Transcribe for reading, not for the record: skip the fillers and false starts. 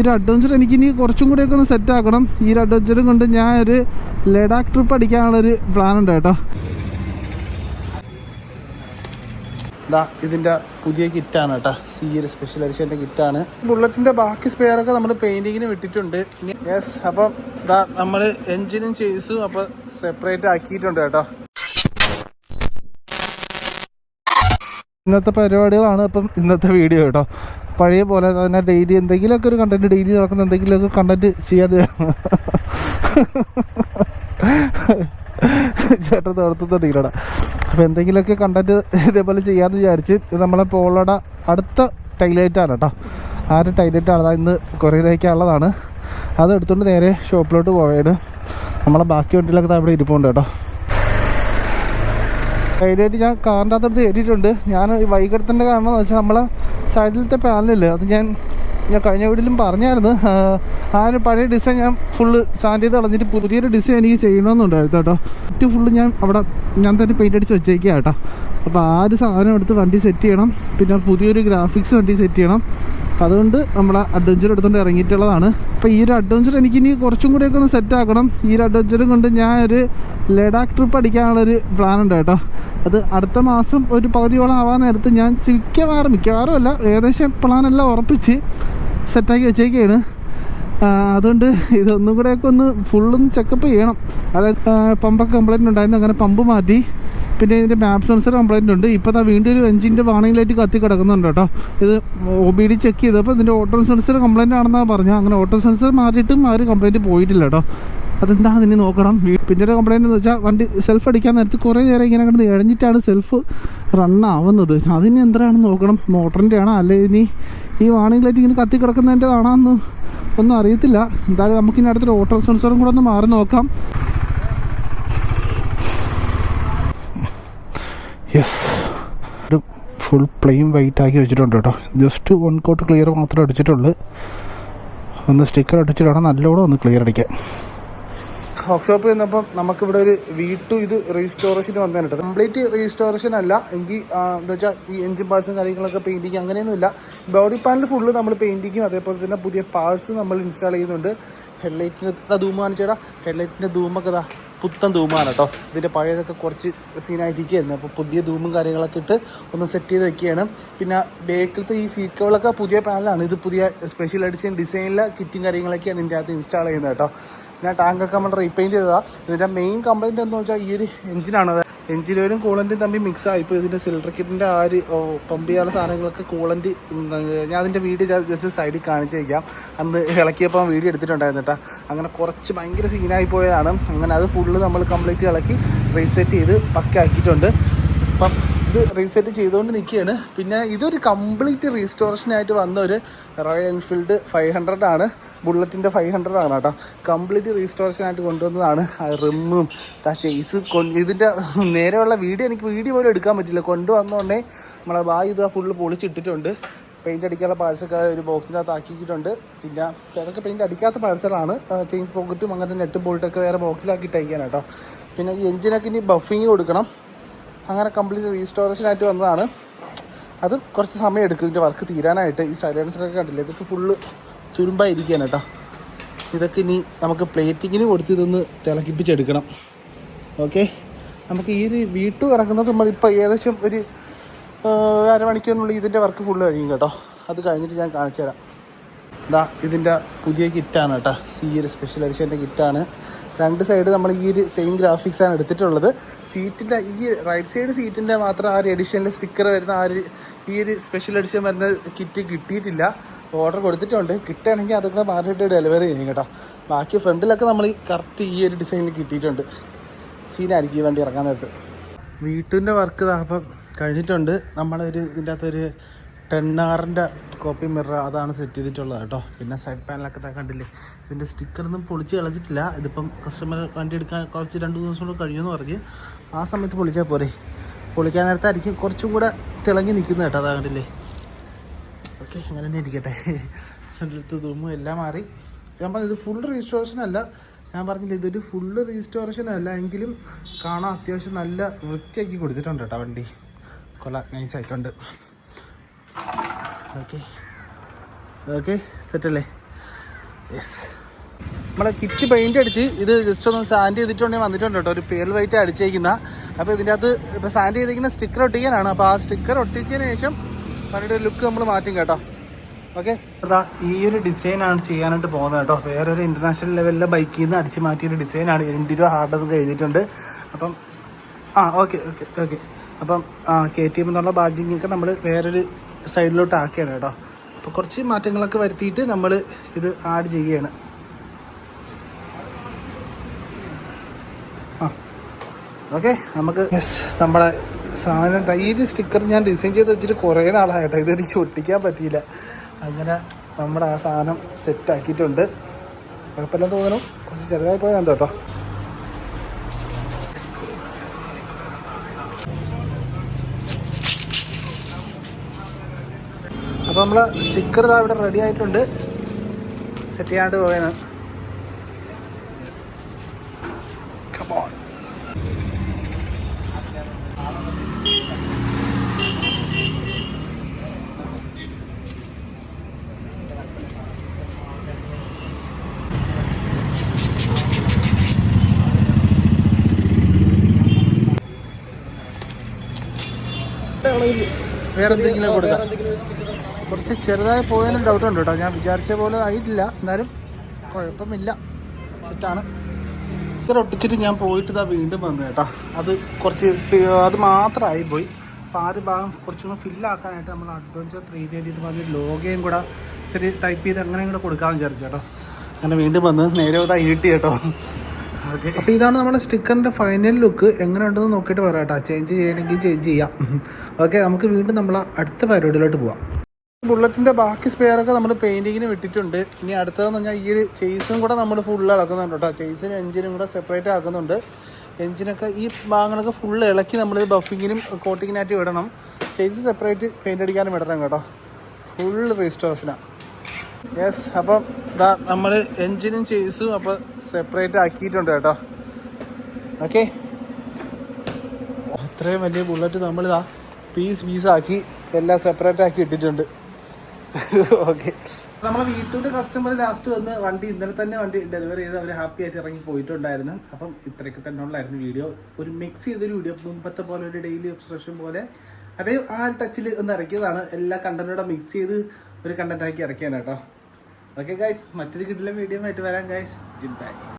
ഈ ഒരു അഡ്വഞ്ചർ എനിക്കിനി കുറച്ചും കൂടിയൊക്കെ ഒന്ന് സെറ്റ് ആക്കണം. ഈ ഒരു അഡ്വഞ്ചറും കൊണ്ട് ഞാൻ ഒരു ലഡാക്ക് ട്രിപ്പ് അടിക്കാനുള്ളൊരു പ്ലാൻ ഉണ്ട് കേട്ടോ. ഇതിൻ്റെ പുതിയ കിറ്റാണ് കേട്ടോ, ഒരു സ്പെഷ്യൽ എഡിഷൻ്റെ കിറ്റാണ്. ബുള്ളറ്റിൻ്റെ ബാക്കി സ്പെയറൊക്കെ നമ്മൾ പെയിൻറ്റിങ്ങിന് വിട്ടിട്ടുണ്ട്. യെസ്, അപ്പം നമ്മൾ എൻജിനും ചേസും അപ്പോൾ സെപ്പറേറ്റ് ആക്കിയിട്ടുണ്ട് കേട്ടോ. ഇന്നത്തെ പരിപാടികളാണ് ഇപ്പം ഇന്നത്തെ വീഡിയോ കേട്ടോ. പഴയ പോലെ തന്നെ ഡെയിലി എന്തെങ്കിലുമൊക്കെ ഒരു കണ്ടന്റ്, ഡെയിലി നടക്കുന്ന എന്തെങ്കിലുമൊക്കെ കണ്ടന്റ് ചെയ്യാതെ ചേട്ടൻ തോർത്തുകൊണ്ടിരിക്കണ. അപ്പോൾ എന്തെങ്കിലുമൊക്കെ കണ്ടന്റ് ഇതേപോലെ ചെയ്യാമെന്ന് വിചാരിച്ച് നമ്മളെ പോളോടെ അടുത്ത ടൈലൈറ്റാണ് കേട്ടോ. ആ ഒരു ടൈലൈറ്റാണ് ഇന്ന് കൊറിയറിലേക്കുള്ളതാണ്. അത് എടുത്തുകൊണ്ട് നേരെ ഷോപ്പിലോട്ട് പോയത്. നമ്മളെ ബാക്കി വണ്ടിയിലൊക്കെ അവിടെ ഇരിപ്പുണ്ട് കേട്ടോ. ടൈലൈറ്റ് ഞാൻ കാറിൻ്റെ അകത്ത് കയറ്റിയിട്ടുണ്ട്. ഞാൻ വൈകിടത്തിൻ്റെ കാരണം എന്ന് വെച്ചാൽ നമ്മളെ സൈഡിലത്തെ പാനലില്ലേ, അത് ഞാൻ കഴിഞ്ഞ വീട്ടിലും പറഞ്ഞായിരുന്നു. ആ ഒരു പഴയ ഡിസൈൻ ഞാൻ ഫുള്ള് സ്റ്റാൻഡ് ചെയ്ത് കളഞ്ഞിട്ട് പുതിയൊരു ഡിസൈൻ എനിക്ക് ചെയ്യണമെന്നുണ്ടായിരുന്നു കേട്ടോ. ഫുള്ള് ഞാൻ തന്നെ പെയിൻ്റ് അടിച്ച് വെച്ചേക്കാം കേട്ടോ. അപ്പോൾ ആ ഒരു സാധനം എടുത്ത് വണ്ടി സെറ്റ് ചെയ്യണം. പിന്നെ പുതിയൊരു ഗ്രാഫിക്സ് വണ്ടി സെറ്റ് ചെയ്യണം. അപ്പം അതുകൊണ്ട് നമ്മളെ അഡ്വഞ്ചർ എടുത്തുകൊണ്ട് ഇറങ്ങിയിട്ടുള്ളതാണ്. അപ്പോൾ ഈ ഒരു അഡ്വഞ്ചർ എനിക്കിനി കുറച്ചും കൂടിയൊക്കെ ഒന്ന് സെറ്റ് ആക്കണം. ഈ ഒരു അഡ്വഞ്ചറും കൊണ്ട് ഞാൻ ഒരു ലഡാക്ക് ട്രിപ്പ് അടിക്കാനുള്ളൊരു പ്ലാൻ ഉണ്ട് കേട്ടോ. അത് അടുത്ത മാസം ഒരു പകുതിയോളം ആവാൻ നേരത്ത് ഞാൻ മിക്കവാറും അല്ല, ഏകദേശം പ്ലാനെല്ലാം ഉറപ്പിച്ച് സെറ്റാക്കി വെച്ചേക്കാണ്. അതുകൊണ്ട് ഇതൊന്നും കൂടെയൊക്കെ ഒന്ന് ഫുള്ളൊന്ന് ചെക്കപ്പ് ചെയ്യണം. അതായത് പമ്പൊക്കെ കംപ്ലൈൻറ്റ് ഉണ്ടായിരുന്നു, അങ്ങനെ പമ്പ് മാറ്റി. പിന്നെ ഇതിൻ്റെ മാപ്പ് സെൻസർ കംപ്ലൈൻറ്റ് ഉണ്ട്. ഇപ്പോൾ വീണ്ടും ഒരു എഞ്ചിൻ്റെ വാണിംഗ് ലൈറ്റ് കത്തി കിടക്കുന്നുണ്ട് കേട്ടോ. ഇത് OBD ചെക്ക് ചെയ്തപ്പോൾ ഇതിൻ്റെ ഓട്ടോ സെൻസർ കംപ്ലൈൻറ്റ് ആണെന്നാണ് പറഞ്ഞത്. അങ്ങനെ ഓട്ടോ സെൻസർ മാറിയിട്ടും ആ ഒരു കംപ്ലൈൻറ്റ് പോയിട്ടില്ല കേട്ടോ. അതെന്താണെന്ന് ഇനി നോക്കണം. പിന്നെ ഒരു കംപ്ലൈൻറ്റ് എന്ന് വെച്ചാൽ വണ്ടി സെൽഫ് അടിക്കാൻ നേരത്ത് കുറേ നേരം ഇങ്ങനെ കിടന്ന് ഇഴഞ്ഞിട്ടാണ് സെൽഫ് റണ്ണാവുന്നത്. അതിന് എന്താണെന്ന് നോക്കണം. മോട്ടറിൻ്റെ ആണോ അല്ലെ ഇനി ഈ വാണിംഗ് ലൈറ്റ് ഇങ്ങനെ കത്തി കിടക്കുന്നതിൻ്റെതാണോ എന്ന് ഒന്നും അറിയത്തില്ല. എന്തായാലും നമുക്കിനി അടുത്തൊരു ഓട്ടോ സെൻസറും കൂടെ ഒന്ന് മാറി നോക്കാം. യെസ്, ഒരു ഫുൾ പ്ലെയിൻ വൈറ്റ് ആക്കി വെച്ചിട്ടുണ്ട് കേട്ടോ. ജസ്റ്റ് 1 കോട്ട് ക്ലിയർ മാത്രമേ അടിച്ചിട്ടുള്ളൂ. ഒന്ന് സ്റ്റിക്കർ അടിച്ചിട്ടാണ് നല്ലോണം ഒന്ന് ക്ലിയർ അടിക്കാൻ. വർക്ക്ഷോപ്പിൽ നിന്നപ്പം നമുക്കിവിടെ ഒരു V2 ഇത് റീസ്റ്റോറേഷന് വന്നതാണ് കേട്ടോ. കംപ്ലീറ്റ് റീസ്റ്റോറേഷൻ അല്ല എങ്കിൽ എന്താ വെച്ചാൽ ഈ എഞ്ചിൻ പാർട്സും കാര്യങ്ങളൊക്കെ പെയിൻറ്റിങ് അങ്ങനെയൊന്നുമില്ല. ബോഡി പാനൽ ഫുള്ള് നമ്മൾ പെയിൻറ്റിങ്ങും അതേപോലെ തന്നെ പുതിയ പാർട്സ് നമ്മൾ ഇൻസ്റ്റാൾ ചെയ്യുന്നുണ്ട്. ഹെഡ്ലൈറ്റിൻ്റെ ധൂമ കാണിച്ചേടാ. ഹെഡ്ലൈറ്റിൻ്റെ ധൂമൊക്കെ പുത്തൻ ധൂമാണ് കേട്ടോ. ഇതിൻ്റെ പഴയതൊക്കെ കുറച്ച് സീനായിട്ടിരിക്കുകയായിരുന്നു. അപ്പോൾ പുതിയ ധൂമും കാര്യങ്ങളൊക്കെ ഇട്ട് ഒന്ന് സെറ്റ് ചെയ്ത് വെക്കുകയാണ്. പിന്നെ ബേക്കിലത്തെ ഈ സീറ്റ് കവളൊക്കെ പുതിയ പാനലാണ്. ഇത് പുതിയ സ്പെഷ്യൽ എഡിഷൻ ഡിസൈനിലെ കിറ്റും കാര്യങ്ങളൊക്കെയാണ് ഇതിൻ്റെ അകത്ത് ഇൻസ്റ്റാൾ ചെയ്യുന്നത് കേട്ടോ. പിന്നെ ടാങ്കൊക്കെ നമ്മൾ റീപെയിൻറ്റ് ചെയ്തതാണ്. ഇതിൻ്റെ മെയിൻ കംപ്ലയിൻറ്റ് എന്ന് വെച്ചാൽ ഈ ഒരു എഞ്ചിനാണ്. എഞ്ചിൻ ഓയിലും കൂളൻറ്റും തമ്മിൽ മിക്സായി. ഇപ്പോൾ ഇതിൻ്റെ സിലിണ്ടർ കിറ്റിൻ്റെ ആ ഒരു പമ്പ് ചെയ്യാനുള്ള സാധനങ്ങളൊക്കെ കൂളൻറ്റ് ഞാൻ അതിൻ്റെ വീഡിയോ ജസ്റ്റ് സൈഡിൽ കാണിച്ചു വയ്ക്കാം. അന്ന് ഇളക്കിയപ്പോൾ വീഡിയോ എടുത്തിട്ടുണ്ടായിരുന്നു കേട്ടോ. അങ്ങനെ കുറച്ച് ഭയങ്കര സീനായി പോയതാണ്. അങ്ങനെ അത് ഫുള്ള് നമ്മൾ കംപ്ലീറ്റ് ഇളക്കി റീസെറ്റ് ചെയ്ത് പക്കാക്കിയിട്ടുണ്ട്. അപ്പം ഇത് റീസെറ്റ് ചെയ്തുകൊണ്ട് നിൽക്കുകയാണ്. പിന്നെ ഇതൊരു കംപ്ലീറ്റ് റീസ്റ്റോറേഷനായിട്ട് വന്ന ഒരു റോയൽ എൻഫീൽഡ് 500 ആണ്. ബുള്ളറ്റിൻ്റെ 500 ആണ് കേട്ടോ. കംപ്ലീറ്റ് റീസ്റ്റോറേഷനായിട്ട് കൊണ്ടുവന്നതാണ്. റിമ്മും ചേസ് ഇതിൻ്റെ നേരെയുള്ള വീഡിയോ പോലും എടുക്കാൻ പറ്റില്ല. കൊണ്ടുവന്നോണ്ടേ നമ്മളെ ഇത് ഫുള്ള് പൊളിച്ചിട്ടിട്ടുണ്ട്. പെയിൻ്റ് അടിക്കാനുള്ള പാഴ്സൊക്കെ ഒരു ബോക്സിനകത്ത് ആക്കിയിട്ടുണ്ട്. പിന്നെ അതൊക്കെ പെയിൻ്റ് അടിക്കാത്ത പാഴ്സലാണ്. ചെയിൻസ് പോക്കറ്റും അങ്ങനത്തെ നെറ്റും ബോൾട്ടൊക്കെ വേറെ ബോക്സിലാക്കിയിട്ട് അയക്കാൻ കേട്ടോ. പിന്നെ ഈ എഞ്ചിനൊക്കെ ഇനി ബഫിങ് കൊടുക്കണം. അങ്ങനെ കംപ്ലീറ്റ് റീസ്റ്റോറേഷനായിട്ട് വന്നതാണ്. അത് കുറച്ച് സമയം എടുക്കും ഇതിൻ്റെ വർക്ക് തീരാനായിട്ട്. ഈ സൈലൻസറൊക്കെ കണ്ടില്ലേ, ഇതൊക്കെ ഫുള്ള് തുരുമ്പായിരിക്കുകയാണ് കേട്ടോ. ഇതൊക്കെ ഇനി നമുക്ക് പ്ലേറ്റിങ്ങിന് കൊടുത്ത് ഇതൊന്ന് തിളക്കിപ്പിച്ചെടുക്കണം. ഓക്കെ, നമുക്ക് ഈ ഒരു V2 ഇറക്കുന്നത് നമ്മളിപ്പോൾ ഏകദേശം ഒരു അരമണിക്കൂറിനുള്ളിൽ ഇതിൻ്റെ വർക്ക് ഫുള്ള് കഴിയും കേട്ടോ. അത് കഴിഞ്ഞിട്ട് ഞാൻ കാണിച്ചു തരാം. ഇതിൻ്റെ പുതിയ കിറ്റാണ് കേട്ടോ. ഒരു സ്പെഷ്യൽ എഡിഷൻ്റെ കിറ്റാണ്. 2 സൈഡ് നമ്മൾ ഈ ഒരു സെയിം ഗ്രാഫിക്സാണ് എടുത്തിട്ടുള്ളത്. സീറ്റിൻ്റെ ഈ റൈറ്റ് സൈഡ് സീറ്റിൻ്റെ മാത്രം ആ ഒരു എഡിഷനിൽ സ്റ്റിക്കർ വരുന്ന ഈ ഒരു സ്പെഷ്യൽ എഡിഷൻ വരുന്ന കിറ്റ് കിട്ടിയിട്ടില്ല. ഓർഡർ കൊടുത്തിട്ടുണ്ട്. കിട്ടുകയാണെങ്കിൽ അതൊക്കെ മാറിയിട്ട് ഡെലിവറി ചെയ്യും കേട്ടോ. ബാക്കി ഫ്രണ്ടിലൊക്കെ നമ്മൾ കറക്റ്റ് ഈ ഒരു ഡിസൈനിൽ കിട്ടിയിട്ടുണ്ട്. സീനായിരിക്കും ഈ വണ്ടി ഇറങ്ങാൻ നേരത്ത്. V2ൻ്റെ വർക്ക് അപ്പം കഴിഞ്ഞിട്ടുണ്ട്. ഇതിൻ്റെ അകത്തൊരു 10R കോപ്പി മിറർ അതാണ് സെറ്റ് ചെയ്തിട്ടുള്ളത് കേട്ടോ. പിന്നെ സൈഡ് പാനലൊക്കെ കണ്ടില്ലേ, ഇതിൻ്റെ സ്റ്റിക്കറൊന്നും പൊളിച്ച് കളഞ്ഞിട്ടില്ല. ഇതിപ്പം കസ്റ്റമർ വണ്ടി എടുക്കാൻ കുറച്ച് 2 ദിവസം കൂടെ കഴിയുമെന്ന് പറഞ്ഞ് ആ സമയത്ത് പൊളിച്ചാൽ പോരെ. പൊളിക്കാൻ നേരത്തായിരിക്കും കുറച്ചും കൂടെ തിളങ്ങി നിൽക്കുന്നത് കേട്ടോ. അതാ കണ്ടില്ലേ. ഓക്കെ, അങ്ങനെ തന്നെ ഇരിക്കട്ടെ. ഫ്രണ്ടിലത്തെ ധൂമും എല്ലാം മാറി. ഞാൻ പറഞ്ഞു ഇത് ഫുൾ റീസ്റ്റോറേഷൻ അല്ല. ഞാൻ പറഞ്ഞില്ല ഇതൊരു ഫുള്ള് റീസ്റ്റോറേഷൻ അല്ല എങ്കിലും കാണാൻ അത്യാവശ്യം നല്ല വൃത്തിയാക്കി കൊടുത്തിട്ടുണ്ട് കേട്ടോ. വണ്ടി കൊള്ളാം, നൈസായിട്ടുണ്ട്. ഓക്കെ സെറ്റല്ലേ. യെസ്, നമ്മളെ കിറ്റ് പെയിൻ്റ് അടിച്ച് ഇത് ജസ്റ്റ് ഒന്ന് സാൻഡ് ചെയ്തിട്ടുണ്ടെങ്കിൽ വന്നിട്ടുണ്ട് കേട്ടോ. ഒരു പേൾ വൈറ്റ് അടിച്ചേക്കുന്ന. അപ്പോൾ ഇതിൻ്റെ അകത്ത് ഇപ്പോൾ സാൻഡ് ചെയ്തിരിക്കുന്ന സ്റ്റിക്കർ ഒട്ടിക്കാനാണ്. അപ്പോൾ ആ സ്റ്റിക്കർ ഒട്ടിച്ചതിന് ശേഷം വണ്ടിയുടെ ലുക്ക് നമ്മൾ മാറ്റും കേട്ടോ. ഓക്കെ, അതാ ഈ ഒരു ഡിസൈനാണ് ചെയ്യാനായിട്ട് പോകുന്നത് കേട്ടോ. വേറൊരു ഇൻ്റർനാഷണൽ ലെവലിലെ ബൈക്കിൽ നിന്ന് അടിച്ച് മാറ്റിയൊരു ഡിസൈനാണ്. 2 രൂപ ഹാർഡർ എഴുതിയിട്ടുണ്ട്. അപ്പം ഓക്കെ. അപ്പം KTM എന്നുള്ള ബാഡ്ജിങ്ങൊക്കെ നമ്മൾ വേറൊരു സൈഡിലോട്ട് ആക്കിയാണ് കേട്ടോ. അപ്പോൾ കുറച്ച് മാറ്റങ്ങളൊക്കെ വരുത്തിയിട്ട് നമ്മൾ ഇത് ആഡ് ചെയ്യുകയാണ്. ഓക്കെ, നമുക്ക് നമ്മുടെ സാധനം ഈ സ്റ്റിക്കർ ഞാൻ ഡിസൈൻ ചെയ്ത് വെച്ചിട്ട് കുറേ നാളായിട്ടോ. ഇതെനിക്ക് ഒട്ടിക്കാൻ പറ്റിയില്ല. അങ്ങനെ നമ്മുടെ ആ സാധനം സെറ്റാക്കിയിട്ടുണ്ട്. കുഴപ്പമില്ലെന്ന് തോന്നുന്നു. കുറച്ച് ചെറുതായി പോയാൽ കേട്ടോ. അപ്പോൾ നമ്മൾ സ്റ്റിക്കർ ഇതാ ഇവിടെ റെഡി ആയിട്ടുണ്ട്. സെറ്റ് ചെയ്യാണ്ട് പോയാണ്. വേറെ എന്തെങ്കിലും കൊടുക്കാം. കുറച്ച് ചെറുതായി പോയെന്ന് ഡൗട്ട് ഉണ്ട് കേട്ടോ. ഞാൻ വിചാരിച്ച പോലെ ആയിട്ടില്ല, എന്നാലും കുഴപ്പമില്ല, സെറ്റാണ്. ഇത് ഒട്ടിച്ചിട്ട് ഞാൻ പോയിട്ട് ഇതാ വീണ്ടും വന്നു കേട്ടോ. അത് കുറച്ച് അത് മാത്രമായി പോയി. അപ്പോൾ ആ ഒരു ഭാഗം കുറച്ചുകൂടെ ഫില്ലാക്കാനായിട്ട് നമ്മൾ അഡ്വഞ്ചർ 3D പറഞ്ഞ ലോഗോയും കൂടെ ചെറിയ ടൈപ്പ് ചെയ്ത് അങ്ങനെ കൂടെ കൊടുക്കാമെന്ന് വിചാരിച്ചു കേട്ടോ. അങ്ങനെ വീണ്ടും വന്ന് നേരെ ഇതാ ഇരുട്ടി കേട്ടോ. ഓക്കെ, അപ്പോൾ ഇതാണ് നമ്മുടെ സ്റ്റിക്കറിൻ്റെ ഫൈനൽ ലുക്ക്. എങ്ങനെ ഉണ്ടെന്ന് നോക്കിയിട്ട് പറയാം കേട്ടോ. ചേഞ്ച് ചെയ്യണമെങ്കിൽ ചേഞ്ച് ചെയ്യാം. ഓക്കെ, നമുക്ക് വീണ്ടും നമ്മൾ അടുത്ത പരിപാടിയിലോട്ട് പോവാം. ബുള്ളറ്റിൻ്റെ ബാക്കി സ്പെയറൊക്കെ നമ്മൾ പെയിൻറ്റിങ്ങിന് വിട്ടിട്ടുണ്ട്. ഇനി അടുത്തതെന്ന് പറഞ്ഞാൽ ഈ ഒരു ചേസും കൂടെ നമ്മൾ ഫുള്ള് ഇളക്കുന്നുണ്ട് കേട്ടോ. ചേസിനും എഞ്ചിനും കൂടെ സെപ്പറേറ്റ് ആക്കുന്നുണ്ട്. എഞ്ചിനൊക്കെ ഈ ഭാഗങ്ങളൊക്കെ ഫുള്ള് ഇളക്കി നമ്മൾ ബഫിങ്ങിനും കോട്ടിങ്ങിനായിട്ട് വിടണം. ചേസ് സെപ്പറേറ്റ് പെയിൻ്റ് അടിക്കാനും വിടണം കേട്ടോ. ഫുള്ള് റീസ്റ്റോറേഷനാണ്. യെസ്, അപ്പം ഇതാ നമ്മൾ എൻജിനും ചേസും അപ്പോൾ സെപ്പറേറ്റ് ആക്കിയിട്ടുണ്ട് കേട്ടോ. ഓക്കെ, അത്രയും വലിയ ബുള്ളറ്റ് നമ്മളിതാ പീസാക്കി എല്ലാം സെപ്പറേറ്റ് ആക്കി ഇട്ടിട്ടുണ്ട്. ഓക്കെ, നമ്മളെ വീട്ടിൻ്റെ കസ്റ്റമർ ലാസ്റ്റ് വന്ന് ഇന്നലെ തന്നെ വണ്ടി ഡെലിവറി ചെയ്ത് അവർ ഹാപ്പി ആയിട്ട് ഇറങ്ങി പോയിട്ടുണ്ടായിരുന്നു. അപ്പം ഇത്രയൊക്കെ തന്നെ ഉള്ളായിരുന്നു വീഡിയോ. ഒരു മിക്സ് ചെയ്തൊരു വീഡിയോ, മുമ്പത്തെ പോലെ ഒരു ഡെയിലി ഒബ്സർവേഷൻ പോലെ അതേ ആ ടച്ചിൽ ഒന്ന് ഇറക്കിയതാണ്. എല്ലാ കണ്ടന്റോടെ മിക്സ് ചെയ്ത് ഒരു കണ്ടന്റ് ആക്കി ഇറക്കിയാണ് കേട്ടോ. ഓക്കെ ഗൈസ്, മറ്റൊരു കിടിലൻ വീഡിയോ ആയിട്ട് വരാം ഗൈസ്. Gym back.